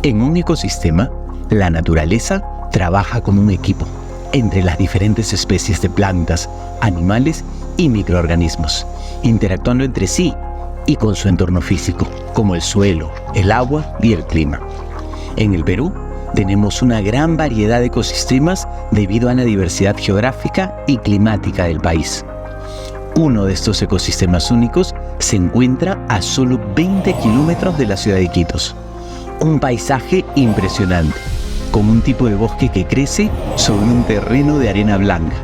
En un ecosistema, la naturaleza trabaja como un equipo entre las diferentes especies de plantas, animales y microorganismos, interactuando entre sí y con su entorno físico, como el suelo, el agua y el clima. En el Perú, tenemos una gran variedad de ecosistemas debido a la diversidad geográfica y climática del país. Uno de estos ecosistemas únicos se encuentra a solo 20 kilómetros de la ciudad de Iquitos. Un paisaje impresionante, con un tipo de bosque que crece sobre un terreno de arena blanca,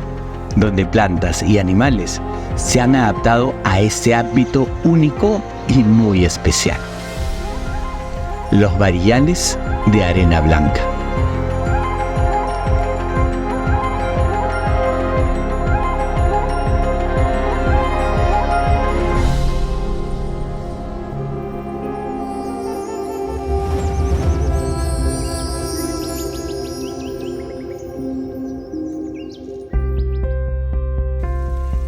donde plantas y animales se han adaptado a este hábito único y muy especial. Los varillales de arena blanca.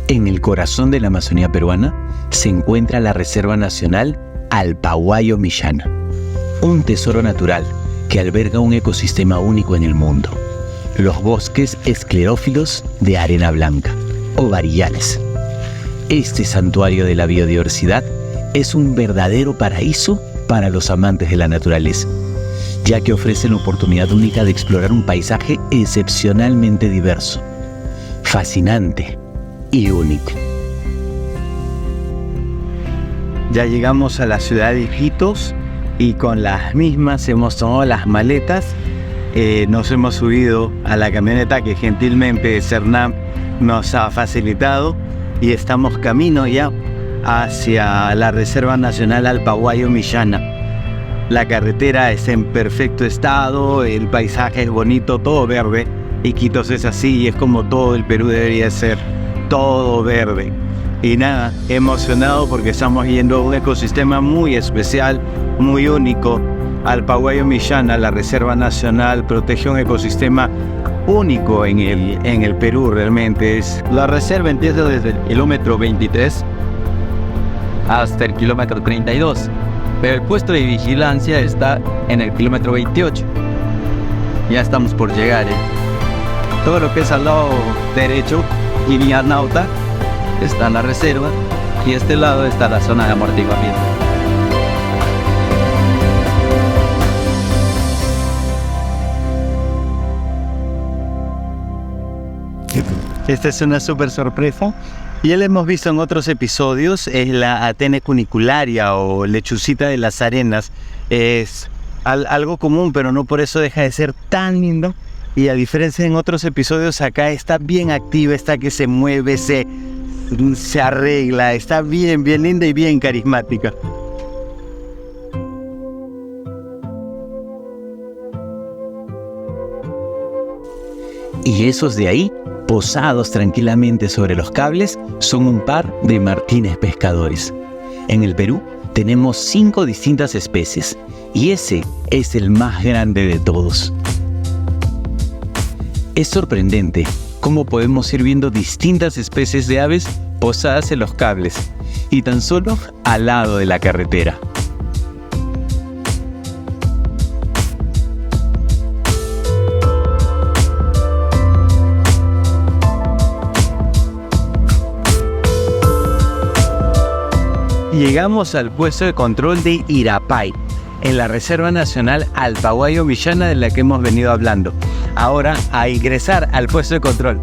En el corazón de la Amazonía peruana se encuentra la Reserva Nacional Alpahuayo Millana, un tesoro natural que alberga un ecosistema único en el mundo, los bosques esclerófilos de arena blanca, o varillales. Este santuario de la biodiversidad es un verdadero paraíso para los amantes de la naturaleza, ya que ofrece la oportunidad única de explorar un paisaje excepcionalmente diverso, fascinante y único. Ya llegamos a la ciudad de Iquitos y con las mismas hemos tomado las maletas. Nos hemos subido a la camioneta que gentilmente Cernam nos ha facilitado y estamos camino ya hacia la Reserva Nacional Alpahuayo Millana. La carretera está en perfecto estado, el paisaje es bonito, todo verde. Iquitos es así y es como todo el Perú debería ser. Todo verde. Y nada, emocionado porque estamos yendo a un ecosistema muy especial, muy único. Alpahuayo Millana, la Reserva Nacional, protege un ecosistema único en el Perú realmente. La reserva empieza desde el kilómetro 23 hasta el kilómetro 32, pero el puesto de vigilancia está en el kilómetro 28. Ya estamos por llegar, Todo lo que es al lado derecho, línea nauta, está en la reserva y este lado está la zona de amortiguamiento. Esta es una súper sorpresa. Ya la hemos visto en otros episodios, es la Athene cunicularia o lechucita de las arenas. Es algo común, pero no por eso deja de ser tan lindo. Y a diferencia en otros episodios, acá está bien activa, está que se mueve, se arregla, está bien linda y bien carismática. Y esos de ahí, posados tranquilamente sobre los cables, son un par de martines pescadores. En el Perú tenemos 5 distintas especies, y ese es el más grande de todos. Es sorprendente cómo podemos ir viendo distintas especies de aves posadas en los cables, y tan solo al lado de la carretera. Llegamos al puesto de control de Irapay, en la Reserva Nacional Alpahuayo Millana de la que hemos venido hablando. Ahora a ingresar al puesto de control.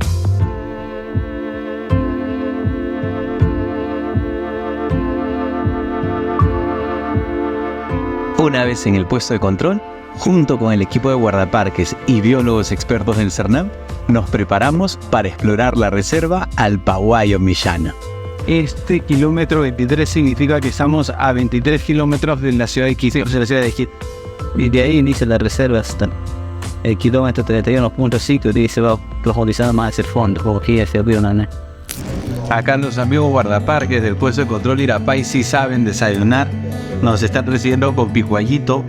Una vez en el puesto de control, junto con el equipo de guardaparques y biólogos expertos del Cernam, nos preparamos para explorar la reserva Alpahuayo Millana. Este kilómetro 23 significa que estamos a 23 kilómetros de la ciudad de Iquitos, de la ciudad de Iquitos. Y de ahí inicia la reserva hasta el kilómetro 31.5, dice va profundizando más hacia el fondo, como aquí hacia el río Nané. Acá los amigos guardaparques del puesto de control Irapay sí saben desayunar. Nos están recibiendo con picuallito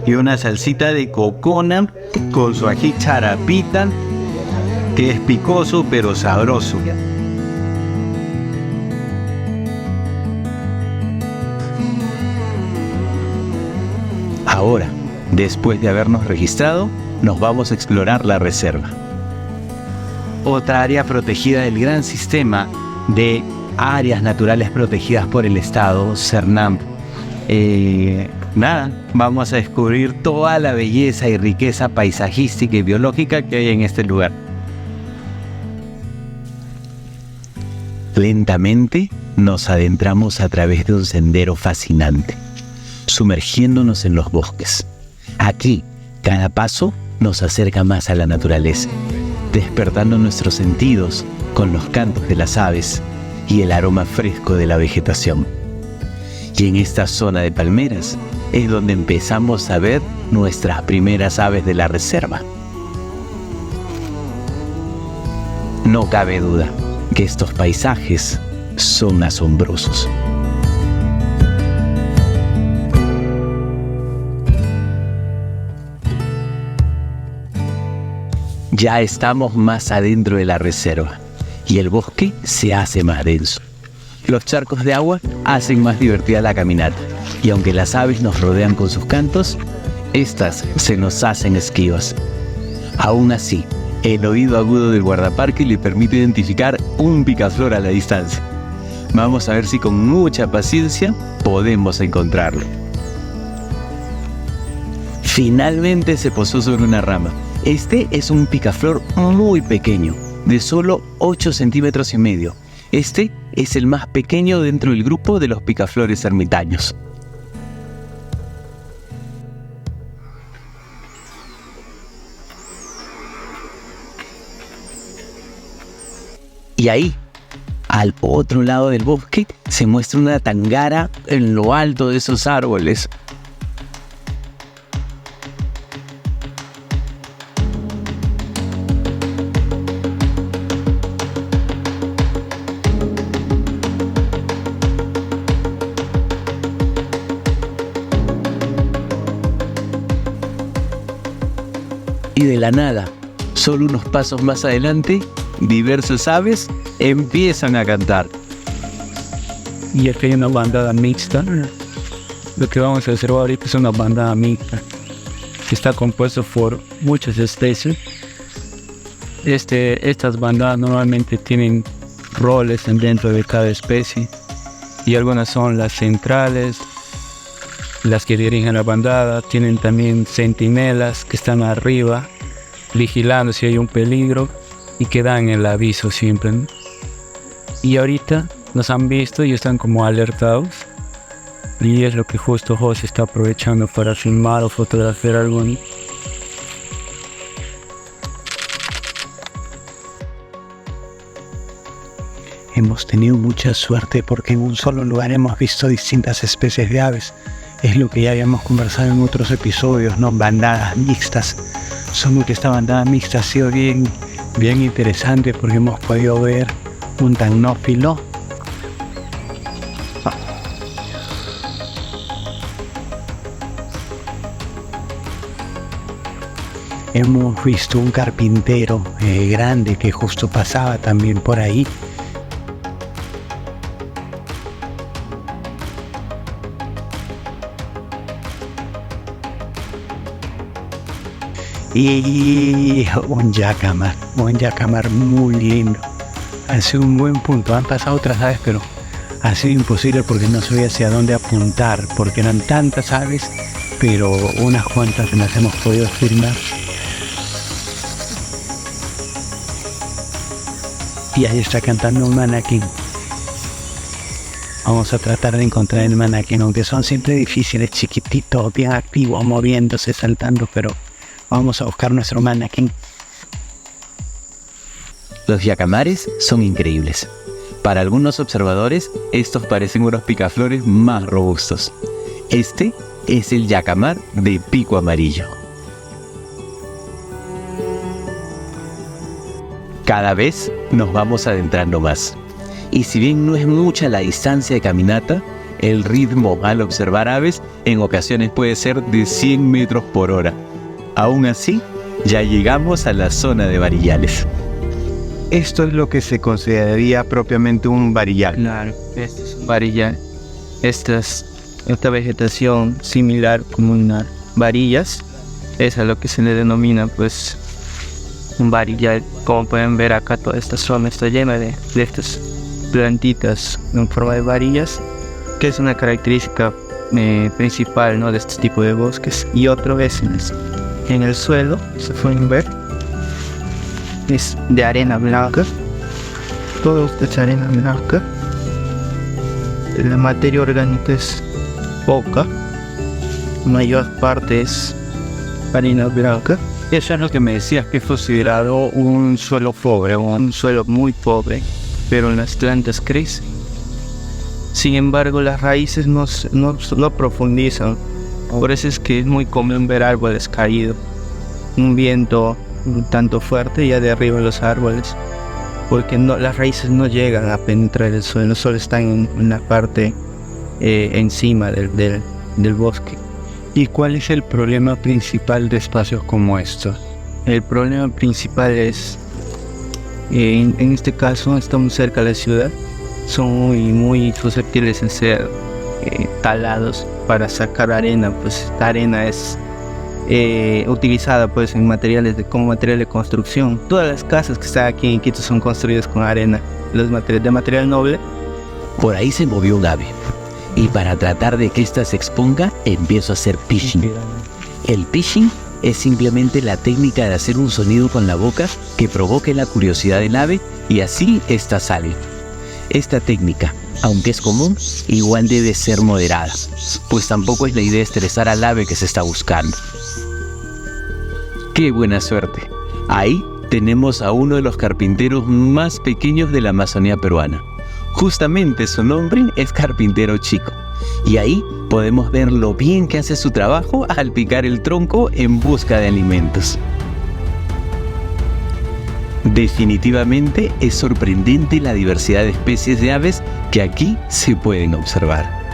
y una salsita de cocona con su ají charapita, que es picoso pero sabroso. Ahora, Después de habernos registrado, nos vamos a explorar la reserva. Otra área protegida del gran sistema de áreas naturales protegidas por el Estado, Cernam. Vamos a descubrir toda la belleza y riqueza paisajística y biológica que hay en este lugar. Lentamente nos adentramos a través de un sendero fascinante, sumergiéndonos en los bosques. Aquí, cada paso nos acerca más a la naturaleza, despertando nuestros sentidos con los cantos de las aves y el aroma fresco de la vegetación. Y en esta zona de palmeras es donde empezamos a ver nuestras primeras aves de la reserva. No cabe duda que estos paisajes son asombrosos. Ya estamos más adentro de la reserva y el bosque se hace más denso. Los charcos de agua hacen más divertida la caminata y aunque las aves nos rodean con sus cantos, estas se nos hacen esquivas. Aún así, el oído agudo del guardaparque le permite identificar un picaflor a la distancia. Vamos a ver si con mucha paciencia podemos encontrarlo. Finalmente se posó sobre una rama. Este es un picaflor muy pequeño, de solo 8,5 centímetros. Este es el más pequeño dentro del grupo de los picaflores ermitaños. Y ahí, al otro lado del bosque, se muestra una tangara en lo alto de esos árboles. Y de la nada, solo unos pasos más adelante, diversas aves empiezan a cantar. Y aquí hay una bandada mixta. Lo que vamos a hacer ahorita es una bandada mixta que está compuesta por muchas especies. Estas bandadas normalmente tienen roles dentro de cada especie y algunas son las centrales, las que dirigen la bandada. Tienen también centinelas que están arriba vigilando si hay un peligro y que dan el aviso siempre, ¿no? Y ahorita nos han visto y están como alertados, y es lo que justo José está aprovechando para filmar o fotografiar algo, ¿no? Hemos tenido mucha suerte porque en un solo lugar hemos visto distintas especies de aves. Es lo que ya habíamos conversado en otros episodios, ¿no? Bandadas mixtas. Solo que esta bandada mixta ha sido bien interesante porque hemos podido ver un tacnófilo, hemos visto un carpintero grande que justo pasaba también por ahí. Y un yacamar muy lindo. Ha sido un buen punto. Han pasado otras aves, pero ha sido imposible porque no sabía hacia dónde apuntar, porque eran tantas aves, pero unas cuantas las hemos podido filmar. Y ahí está cantando un manaquín. Vamos a tratar de encontrar el manaquín, aunque son siempre difíciles, chiquititos, bien activos, moviéndose, saltando, pero vamos a buscar nuestro manaquín. Los yacamares son increíbles. Para algunos observadores, estos parecen unos picaflores más robustos. Este es el yacamar de pico amarillo. Cada vez nos vamos adentrando más. Y si bien no es mucha la distancia de caminata, el ritmo al observar aves en ocasiones puede ser de 100 metros por hora. Aún así, ya llegamos a la zona de varillales. Esto es lo que se consideraría propiamente un varillal. Claro, este es un varillal. Esta vegetación similar como varillas. Es a lo que se le denomina pues un varillal. Como pueden ver acá, toda esta zona está llena de estas plantitas en forma de varillas, que es una característica principal, ¿no?, de este tipo de bosques. Y otro es en el suelo, se pueden ver, es de arena blanca. Todo esto es arena blanca. La materia orgánica es poca, mayor parte es arena blanca. Eso es lo que me decías, que es considerado un suelo pobre. Un suelo muy pobre, pero las plantas crecen. Sin embargo, las raíces no profundizan. Por eso es que es muy común ver árboles caídos. Un viento un tanto fuerte ya derriba los árboles, porque las raíces no llegan a penetrar el suelo, solo están en la parte encima del bosque. ¿Y cuál es el problema principal de espacios como estos? El problema principal es, en este caso, estamos cerca de la ciudad, son muy susceptibles en ser talados para sacar arena. Pues esta arena es utilizada pues como material de construcción. Todas las casas que están aquí en Quito son construidas con arena, de material noble. Por ahí se movió un ave, y para tratar de que ésta se exponga, empiezo a hacer pitching. El pitching es simplemente la técnica de hacer un sonido con la boca que provoque la curiosidad del ave, y así ésta sale. Esta técnica, aunque es común, igual debe ser moderada, pues tampoco es la idea estresar al ave que se está buscando. ¡Qué buena suerte! Ahí tenemos a uno de los carpinteros más pequeños de la Amazonía peruana. Justamente su nombre es Carpintero Chico, y ahí podemos ver lo bien que hace su trabajo al picar el tronco en busca de alimentos. Definitivamente es sorprendente la diversidad de especies de aves que aquí se pueden observar.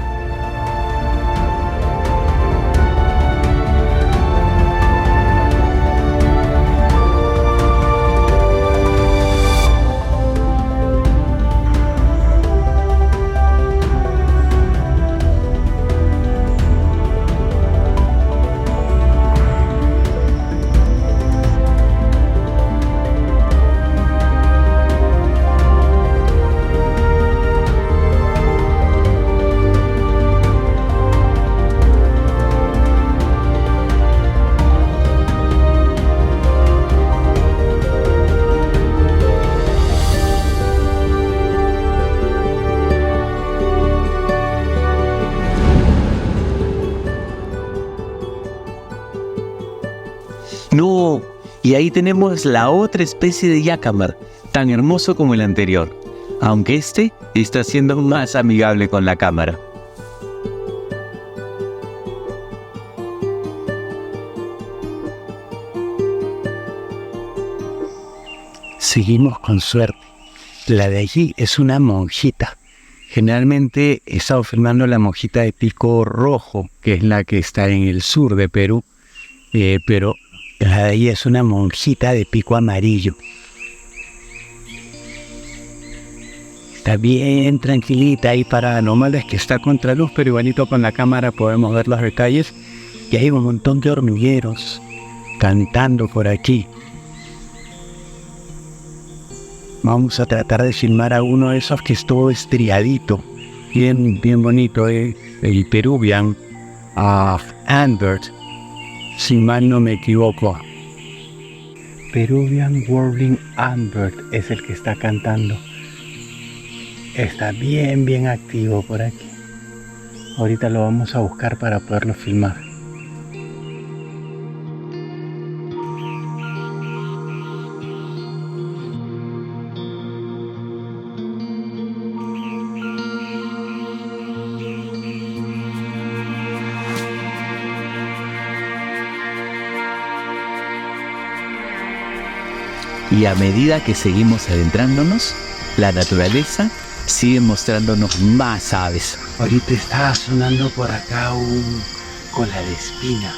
¡No! Y ahí tenemos la otra especie de yacamar, tan hermoso como el anterior, aunque este está siendo más amigable con la cámara. Seguimos con suerte. La de allí es una monjita. Generalmente he estado filmando la monjita de pico rojo, que es la que está en el sur de Perú, pero la de allí es una monjita de pico amarillo. Está bien tranquilita ahí parada. Normal es que está contra luz, pero igualito con la cámara podemos ver los detalles. Y hay un montón de hormigueros cantando por aquí. Vamos a tratar de filmar a uno de esos que es todo estriadito, bien bonito, el Peruvian Ambert, si mal no me equivoco. Peruvian Warbling Ambert es el que está cantando. Está bien activo por aquí. Ahorita lo vamos a buscar para poderlo filmar. Y a medida que seguimos adentrándonos, la naturaleza sigue mostrándonos más aves. Ahorita está sonando por acá un cola de espina.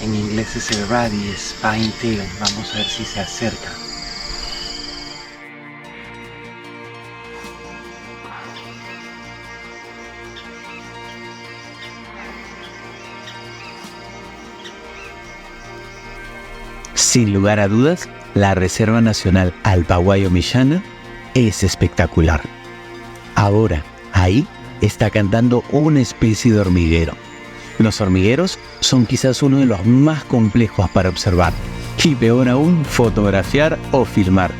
En inglés es el Radius Pinetail. Vamos a ver si se acerca. Sin lugar a dudas, la Reserva Nacional Alpaguayo-Millana es espectacular. Ahora, ahí está cantando una especie de hormiguero. Los hormigueros son quizás uno de los más complejos para observar y peor aún fotografiar o filmar.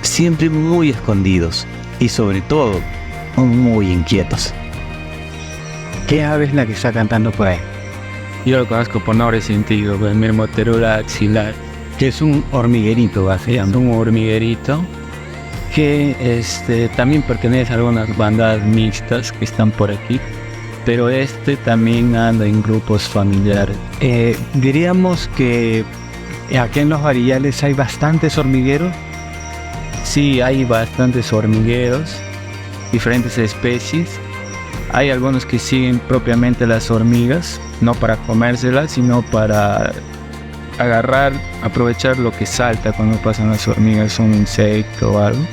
Siempre muy escondidos y sobre todo muy inquietos. ¿Qué ave es la que está cantando por ahí? Yo lo conozco por nombre sentido, el Myrmoterula axilar. Que es un hormiguerito, básicamente. Un hormiguerito que también pertenece a algunas bandadas mixtas que están por aquí, pero también anda en grupos familiares. Diríamos que aquí en los Varillales hay bastantes hormigueros. Sí, hay bastantes hormigueros, diferentes especies. Hay algunos que siguen propiamente las hormigas, no para comérselas, sino para aprovechar lo que salta cuando pasan las hormigas, un insecto o algo.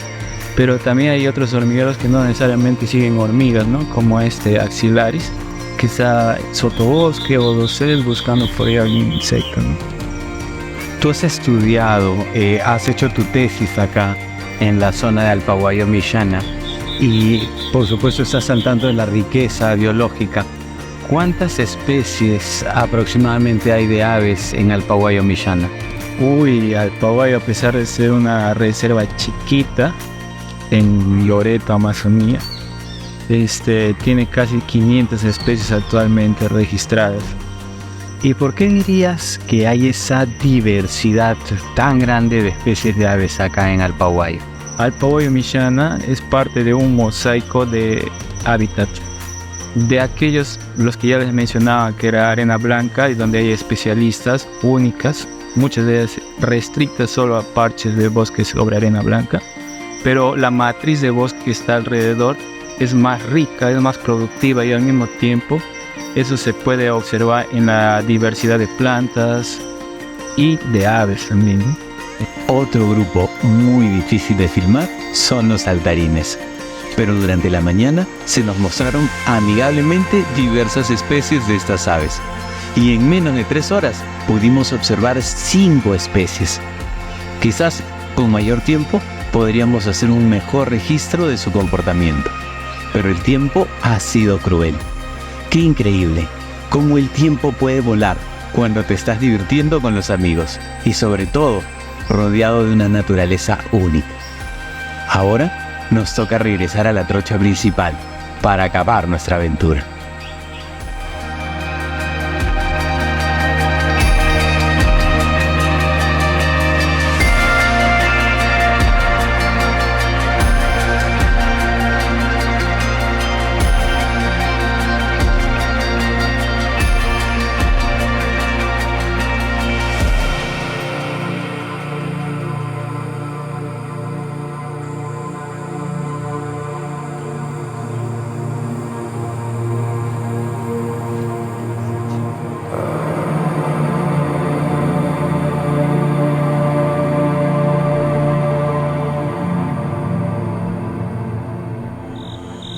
Pero también hay otros hormigueros que no necesariamente siguen hormigas, ¿no? Como Axilaris, que está en sotobosque o dosel buscando por ahí algún insecto, ¿no? Tú has estudiado, has hecho tu tesis acá en la zona de Alpaguayo-Millana y por supuesto estás al tanto de la riqueza biológica. ¿Cuántas especies aproximadamente hay de aves en Alpaguayo-Millana? Alpaguayo, a pesar de ser una reserva chiquita en Loreto, Amazonía, tiene casi 500 especies actualmente registradas. ¿Y por qué dirías que hay esa diversidad tan grande de especies de aves acá en Alpaguayo? Alpaguayo-Millana es parte de un mosaico de hábitat. De aquellos, los que ya les mencionaba, que era arena blanca y donde hay especialistas únicas, muchas de ellas restrictas solo a parches de bosques sobre arena blanca, pero la matriz de bosque que está alrededor es más rica, es más productiva y al mismo tiempo eso se puede observar en la diversidad de plantas y de aves también, ¿no? Otro grupo muy difícil de filmar son los saltarines. Pero durante la mañana se nos mostraron amigablemente diversas especies de estas aves. Y en menos de 3 horas pudimos observar 5 especies. Quizás con mayor tiempo podríamos hacer un mejor registro de su comportamiento. Pero el tiempo ha sido cruel. ¡Qué increíble! Cómo el tiempo puede volar cuando te estás divirtiendo con los amigos. Y sobre todo, rodeado de una naturaleza única. Ahora nos toca regresar a la trocha principal para acabar nuestra aventura.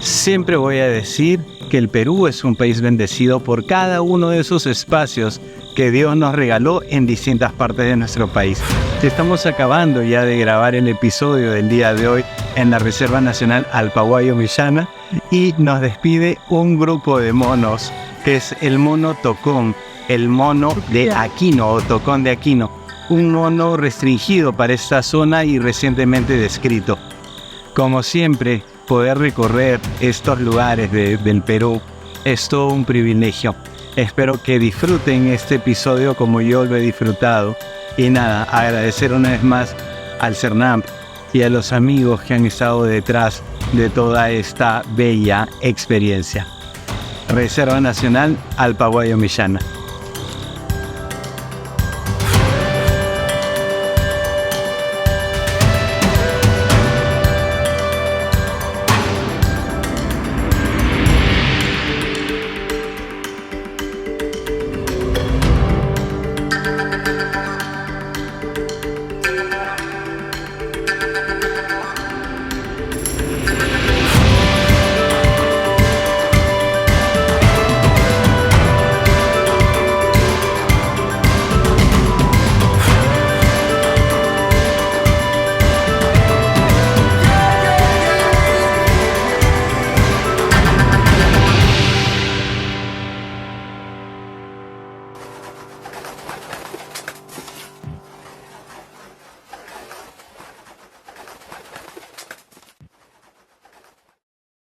Siempre voy a decir que el Perú es un país bendecido por cada uno de esos espacios que Dios nos regaló en distintas partes de nuestro país. Estamos acabando ya de grabar el episodio del día de hoy en la Reserva Nacional Alpaguayo-Millana y nos despide un grupo de monos, que es el mono tocón, el mono de Aquino o tocón de Aquino, un mono restringido para esta zona y recientemente descrito. Como siempre, poder recorrer estos lugares del Perú es todo un privilegio. Espero que disfruten este episodio como yo lo he disfrutado. Y nada, agradecer una vez más al CERNAP y a los amigos que han estado detrás de toda esta bella experiencia. Reserva Nacional Alpaguayo-Millana.